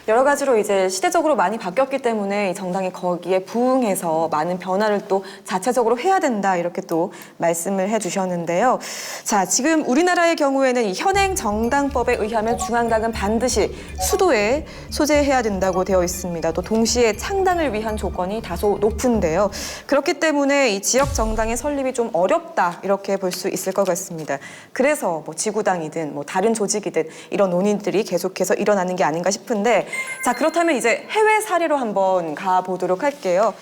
여러 가지로 이제 시대적으로 많이 바뀌었기 때문에 이 정당이 거기에 부응해서 많은 변화를 또 자체적으로 해야 된다 이렇게 또 말씀을 해주셨는데요. 자, 지금 우리나라의 경우에는 이 현행 정당법에 의하면 중앙당은 반드시 수도에 소재해야 된다고 되어 있습니다. 또 동시에 창당을 위한 조건이 다소 높은데요. 그렇기 때문에 이 지역 정당의 설립이 좀 어렵다 이렇게 볼 수 있을 것 같습니다. 그래서 뭐 지구당이든 뭐 다른 조직이든 이런 논의들이 계속해서 일어나는 게 아닌가 싶은데. 자, 그렇다면 이제 해외 사례로 한번 가보도록 할게요.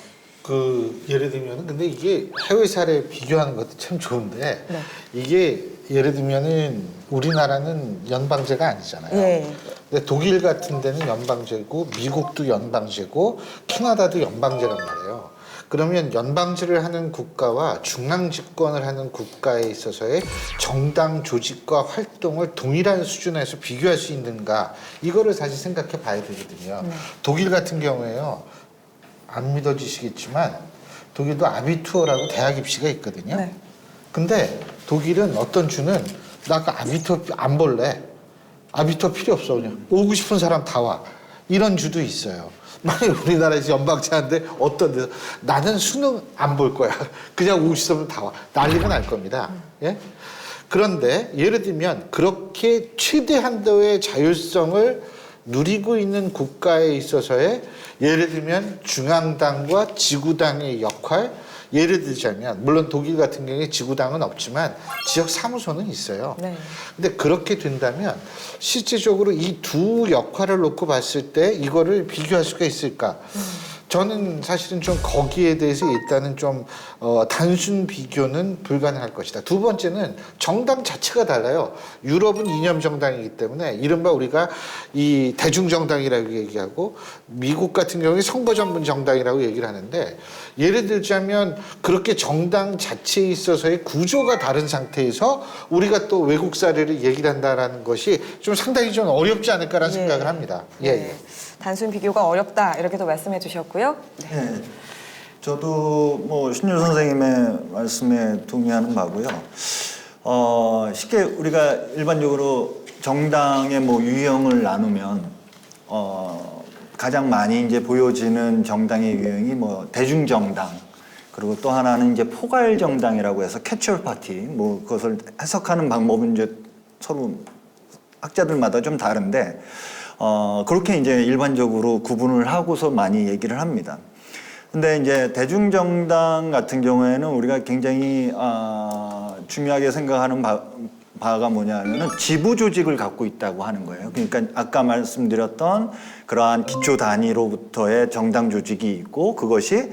예를 들면 근데 이게 해외 사례 비교하는 것도 참 좋은데 이게 예를 들면은 우리나라는 연방제가 아니잖아요. 근데 독일 같은 데는 연방제고 미국도 연방제고 캐나다도 연방제란 말이에요. 그러면 연방제를 하는 국가와 중앙 집권을 하는 국가에 있어서의 정당 조직과 활동을 동일한 수준에서 비교할 수 있는가 이거를 사실 생각해 봐야 되거든요. 독일 같은 경우에요. 안 믿어지시겠지만 독일도 아비투어라고 대학 입시가 있거든요. 근데 독일은 어떤 주는 나 그 아비투어 안 볼래. 아비투어 필요 없어. 그냥 오고 싶은 사람 다 와. 이런 주도 있어요. 만약에 우리나라에서 연방제 하는데 어떤 데서 나는 수능 안 볼 거야. 그냥 오고 싶으면 다 와. 난리가 날 겁니다. 예? 그런데 예를 들면 그렇게 최대 한도의 자율성을 누리고 있는 국가에 있어서의 예를 들면 중앙당과 지구당의 역할 예를 들자면 물론 독일 같은 경우에 지구당은 없지만 지역 사무소는 있어요. 네. 근데 그렇게 된다면 실질적으로 이 두 역할을 놓고 봤을 때 이거를 비교할 수가 있을까? 저는 사실은 좀 거기에 대해서 일단은 좀 단순 비교는 불가능할 것이다. 두 번째는 정당 자체가 달라요. 유럽은 이념 정당이기 때문에 이른바 우리가 이 대중 정당이라고 얘기하고 미국 같은 경우에 선거 전문 정당이라고 얘기를 하는데 예를 들자면 그렇게 정당 자체에 있어서의 구조가 다른 상태에서 우리가 또 외국 사례를 얘기를 한다라는 것이 좀 상당히 좀 어렵지 않을까라는 예. 생각을 합니다. 네. 단순 비교가 어렵다 이렇게도 말씀해 주셨고요. 네. 네, 저도 뭐 신유 선생님의 말씀에 동의하는 바고요. 쉽게 우리가 일반적으로 정당의 뭐 유형을 나누면 가장 많이 이제 보여지는 정당의 유형이 뭐 대중정당, 그리고 또 하나는 이제 포괄정당이라고 해서 캐추얼 파티, 뭐 그것을 해석하는 방법은 이제 서로 학자들마다 좀 다른데 그렇게 이제 일반적으로 구분을 하고서 많이 얘기를 합니다. 근데 이제 대중정당 같은 경우에는 우리가 굉장히 중요하게 생각하는 바가 뭐냐면은 지부 조직을 갖고 있다고 하는 거예요. 그러니까 아까 말씀드렸던 그러한 기초 단위로부터의 정당 조직이 있고 그것이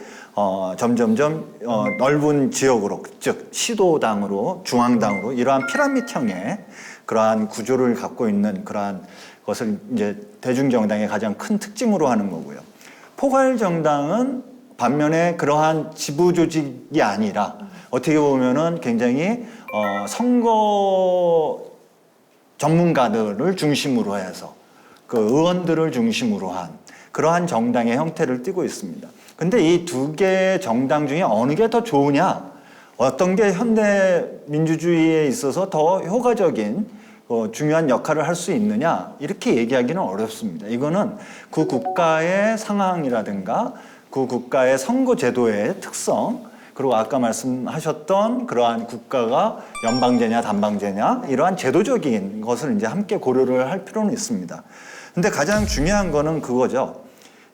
점점점 넓은 지역으로, 즉 시도당으로, 중앙당으로 이러한 피라미드형의 그러한 구조를 갖고 있는 그러한 것을 이제 대중정당의 가장 큰 특징으로 하는 거고요. 포괄정당은 반면에 그러한 지부 조직이 아니라 어떻게 보면은 굉장히 선거 전문가들을 중심으로 해서 그 의원들을 중심으로 한 그러한 정당의 형태를 띠고 있습니다. 근데 이 두 개의 정당 중에 어느 게 더 좋으냐? 어떤 게 현대 민주주의에 있어서 더 효과적인 중요한 역할을 할 수 있느냐 이렇게 얘기하기는 어렵습니다. 이거는 그 국가의 상황이라든가 그 국가의 선거 제도의 특성, 그리고 아까 말씀하셨던 그러한 국가가 연방제냐 단방제냐 이러한 제도적인 것을 이제 함께 고려를 할 필요는 있습니다. 근데 가장 중요한 거는 그거죠.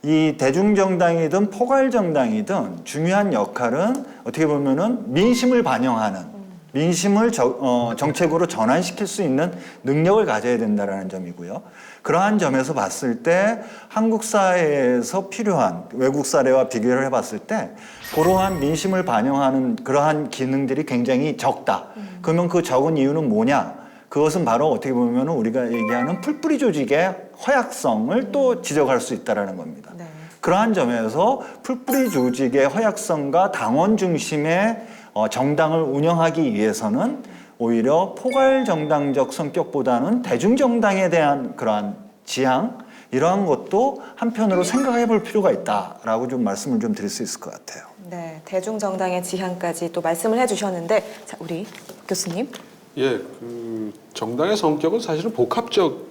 이 대중정당이든 포괄정당이든 중요한 역할은 어떻게 보면은 민심을 반영하는, 민심을 정책으로 전환시킬 수 있는 능력을 가져야 된다는 점이고요. 그러한 점에서 봤을 때 한국 사회에서 필요한 외국 사례와 비교를 해봤을 때 그러한 민심을 반영하는 그러한 기능들이 굉장히 적다. 그러면 그 적은 이유는 뭐냐? 그것은 바로 어떻게 보면 우리가 얘기하는 풀뿌리 조직의 허약성을 또 지적할 수 있다는 겁니다. 네. 그러한 점에서 풀뿌리 조직의 허약성과 당원 중심의 정당을 운영하기 위해서는 오히려 포괄정당적 성격보다는 대중정당에 대한 그러한 지향, 이러한 것도 한편으로 생각해 볼 필요가 있다라고 좀 말씀을 좀 드릴 수 있을 것 같아요. 네, 대중정당의 지향까지 또 말씀을 해주셨는데, 자, 우리 교수님. 예, 그 정당의 성격은 사실은 복합적이고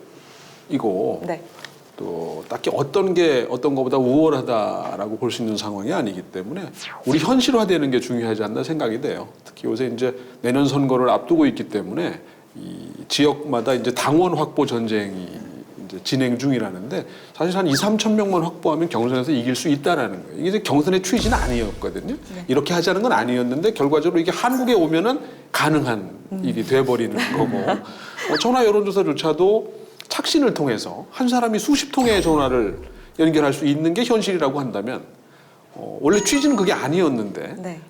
네. 또 딱히 어떤 게 어떤 것보다 우월하다라고 볼 수 있는 상황이 아니기 때문에 우리 현실화되는 게 중요하지 않나 생각이 돼요. 특히 요새 이제 내년 선거를 앞두고 있기 때문에 이 지역마다 이제 당원 확보 전쟁이 이제 진행 중이라는데 사실 한 2, 3천 명만 확보하면 경선에서 이길 수 있다라는 거예요. 이게 이제 경선의 취지는 아니었거든요. 네. 이렇게 하자는 건 아니었는데 결과적으로 이게 한국에 오면은 가능한 일이 돼버리는 거고 전화 여론조사조차도 착신을 통해서 한 사람이 수십 통의 전화를 연결할 수 있는 게 현실이라고 한다면 원래 취지는 그게 아니었는데 네.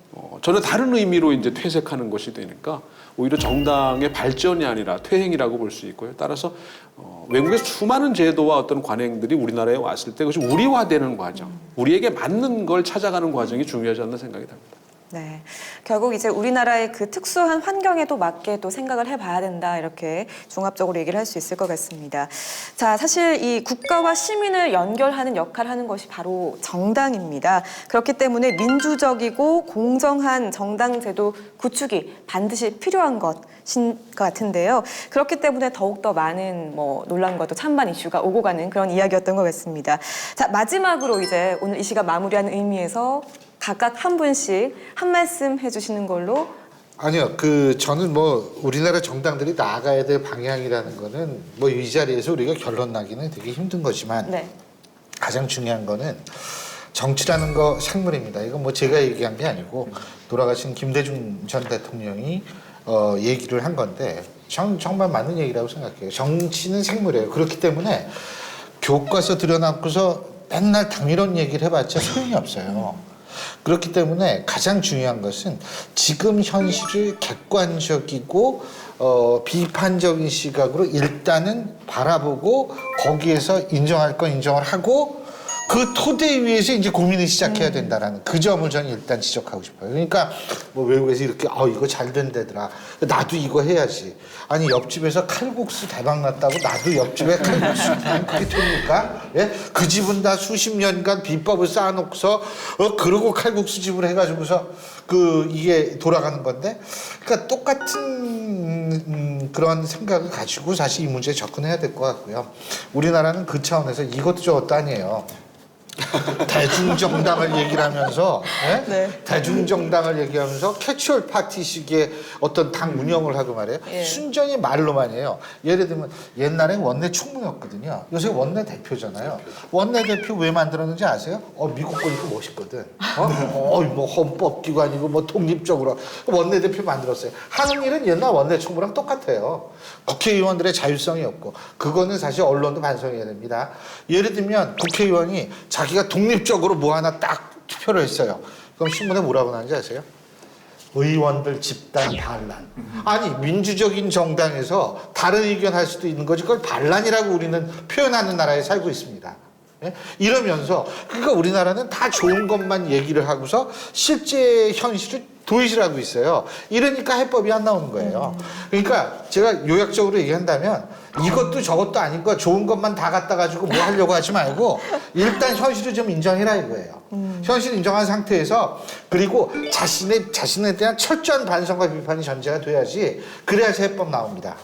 전혀 다른 의미로 이제 퇴색하는 것이 되니까 오히려 정당의 발전이 아니라 퇴행이라고 볼 수 있고요. 따라서 외국의 수많은 제도와 어떤 관행들이 우리나라에 왔을 때 그것이 우리화되는 과정, 우리에게 맞는 걸 찾아가는 과정이 중요하지 않나 생각이 듭니다. 네, 결국 이제 우리나라의 그 특수한 환경에도 맞게 또 생각을 해봐야 된다 이렇게 종합적으로 얘기를 할 수 있을 것 같습니다. 자, 사실 이 국가와 시민을 연결하는 역할을 하는 것이 바로 정당입니다. 그렇기 때문에 민주적이고 공정한 정당 제도 구축이 반드시 필요한 것인 것 같은데요. 그렇기 때문에 더욱더 많은 논란과 또 찬반 이슈가 오고 가는 그런 이야기였던 것 같습니다. 자, 마지막으로 이제 오늘 이 시간 마무리하는 의미에서 각각 한 분씩 한 말씀 해주시는 걸로. 아니요, 저는 우리나라 정당들이 나아가야 될 방향이라는 거는 이 자리에서 우리가 결론 나기는 되게 힘든 거지만 네. 가장 중요한 거는 정치라는 거 생물입니다. 이건 뭐 제가 얘기한 게 아니고 돌아가신 김대중 전 대통령이 얘기를 한 건데 정말 맞는 얘기라고 생각해요. 정치는 생물이에요. 그렇기 때문에 교과서 들여놓고서 맨날 당이론 얘기를 해봤자 소용이 없어요. 그렇기 때문에 가장 중요한 것은 지금 현실을 객관적이고 비판적인 시각으로 일단은 바라보고 거기에서 인정할 건 인정을 하고 그 토대 위에서 이제 고민을 시작해야 된다라는 그 점을 저는 일단 지적하고 싶어요. 그러니까 뭐 외국에서 이렇게 이거 잘 된다더라. 나도 이거 해야지. 아니 옆집에서 칼국수 대박 났다고 나도 옆집에 칼국수 그냥 그게 됩니까? 예? 그 집은 다 수십 년간 비법을 쌓아놓고서 그러고 칼국수 집을 해가지고서 이게 돌아가는 건데, 그러니까 똑같은 그런 생각을 가지고 사실 이 문제에 접근해야 될 것 같고요. 우리나라는 그 차원에서 이것도 저것도 아니에요. 대중정당을 얘기를 하면서 네. 대중정당을 얘기하면서 캐치얼 파티식의 어떤 당 운영을 하고 말이에요. 예. 순전히 말로만 해요. 예를 들면 옛날엔 원내 총무였거든요. 요새 원내 대표잖아요. 원내 대표 왜 만들었는지 아세요? 미국 거니까 멋있거든. 뭐 헌법기관이고 뭐 독립적으로 원내 대표 만들었어요. 하는 일은 옛날 원내 총무랑 똑같아요. 국회의원들의 자율성이 없고 그거는 사실 언론도 반성해야 됩니다. 예를 들면 국회의원이 자기가 독립적으로 뭐 하나 딱 투표를 했어요. 그럼 신문에 뭐라고 나는지 아세요? 의원들 집단 반란. 아니 민주적인 정당에서 다른 의견 할 수도 있는 거지 그걸 반란이라고 우리는 표현하는 나라에 살고 있습니다. 예? 이러면서 그러니까 우리나라는 다 좋은 것만 얘기를 하고서 실제 현실을 도외시하고 있어요. 이러니까 해법이 안 나오는 거예요. 그러니까 제가 요약적으로 얘기한다면 이것도 저것도 아닌 거 좋은 것만 다 갖다 가지고 뭐 하려고 하지 말고 일단 현실을 좀 인정해라 이거예요. 현실 인정한 상태에서 그리고 자신에 대한 철저한 반성과 비판이 전제가 돼야지 그래야지 해법 나옵니다.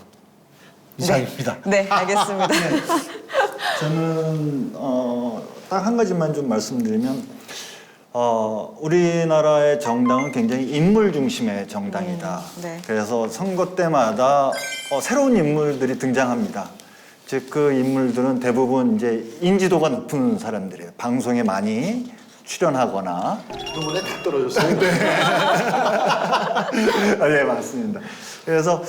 이상입니다. 네, 알겠습니다. 저는 딱 한 가지만 좀 말씀드리면 우리나라의 정당은 굉장히 인물 중심의 정당이다. 네. 그래서 선거 때마다 새로운 인물들이 등장합니다. 즉 그 인물들은 대부분 이제 인지도가 높은 사람들이에요. 방송에 많이 출연하거나. 이번에 다 떨어졌어요. 네, 맞습니다. 그래서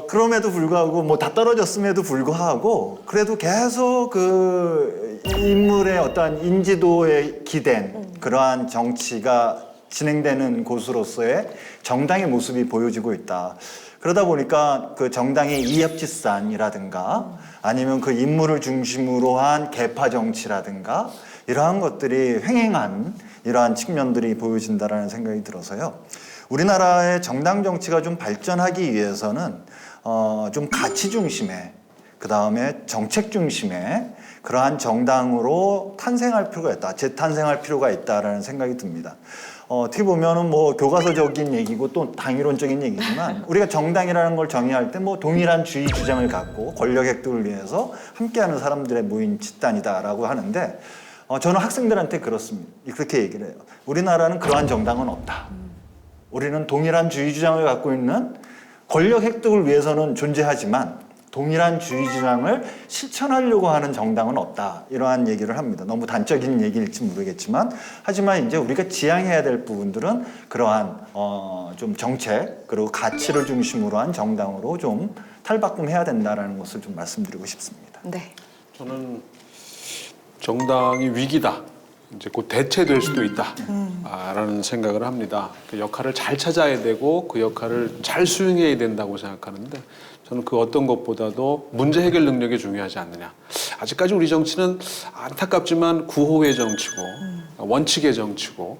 그럼에도 불구하고 뭐 다 떨어졌음에도 불구하고 그래도 계속 그 인물의 어떠한 인지도에 기댄 그러한 정치가 진행되는 곳으로서의 정당의 모습이 보여지고 있다. 그러다 보니까 그 정당의 이합집산이라든가 아니면 그 인물을 중심으로 한 계파 정치라든가 이러한 것들이 횡행한 이러한 측면들이 보여진다라는 생각이 들어서요. 우리나라의 정당 정치가 좀 발전하기 위해서는 좀 가치 중심의 그 다음에 정책 중심의 그러한 정당으로 탄생할 필요가 있다. 재탄생할 필요가 있다라는 생각이 듭니다. 어떻게 보면은 뭐 교과서적인 얘기고 또 당이론적인 얘기지만 우리가 정당이라는 걸 정의할 때 뭐 동일한 주의 주장을 갖고 권력 획득을 위해서 함께하는 사람들의 모인 집단이다라고 하는데 저는 학생들한테 그렇게 얘기를 해요. 우리나라는 그러한 정당은 없다. 우리는 동일한 주의 주장을 갖고 있는 권력 획득을 위해서는 존재하지만 동일한 주의 주장을 실천하려고 하는 정당은 없다. 이러한 얘기를 합니다. 너무 단적인 얘기일지 모르겠지만 하지만 이제 우리가 지향해야 될 부분들은 그러한 좀 정책 그리고 가치를 중심으로 한 정당으로 좀 탈바꿈해야 된다라는 것을 좀 말씀드리고 싶습니다. 네. 저는 정당이 위기다. 이제 곧 대체될 수도 있다. 라는 생각을 합니다. 그 역할을 잘 찾아야 되고 그 역할을 잘 수행해야 된다고 생각하는데 저는 그 어떤 것보다도 문제 해결 능력이 중요하지 않느냐. 아직까지 우리 정치는 안타깝지만 구호의 정치고 원칙의 정치고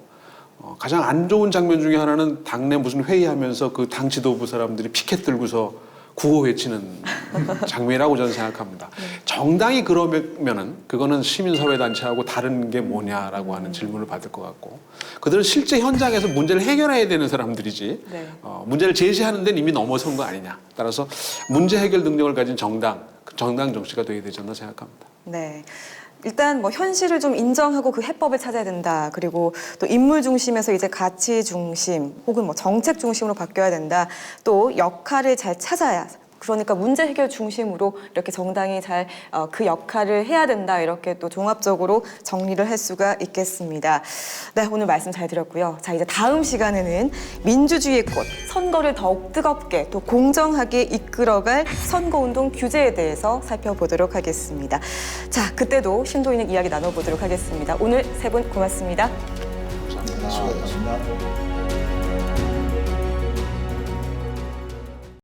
가장 안 좋은 장면 중에 하나는 당내 무슨 회의하면서 그 당 지도부 사람들이 피켓 들고서 구호 외치는 장면이라고 저는 생각합니다. 정당이 그러면은 그거는 시민사회단체하고 다른 게 뭐냐라고 하는 질문을 받을 것 같고 그들은 실제 현장에서 문제를 해결해야 되는 사람들이지 네. 문제를 제시하는 데는 이미 넘어선 거 아니냐. 따라서 문제 해결 능력을 가진 정당 정치가 되어야 되지 않나 생각합니다. 네. 일단 뭐 현실을 좀 인정하고 그 해법을 찾아야 된다. 그리고 또 인물 중심에서 이제 가치 중심 혹은 뭐 정책 중심으로 바뀌어야 된다. 또 역할을 잘 찾아야 그러니까 문제 해결 중심으로 이렇게 정당이 잘 그 역할을 해야 된다 이렇게 또 종합적으로 정리를 할 수가 있겠습니다. 네, 오늘 말씀 잘 드렸고요. 자, 이제 다음 시간에는 민주주의의 꽃, 선거를 더욱 뜨겁게 또 공정하게 이끌어갈 선거운동 규제에 대해서 살펴보도록 하겠습니다. 자, 그때도 심도 있는 이야기 나눠보도록 하겠습니다. 오늘 세 분 고맙습니다. 수고하셨습니다.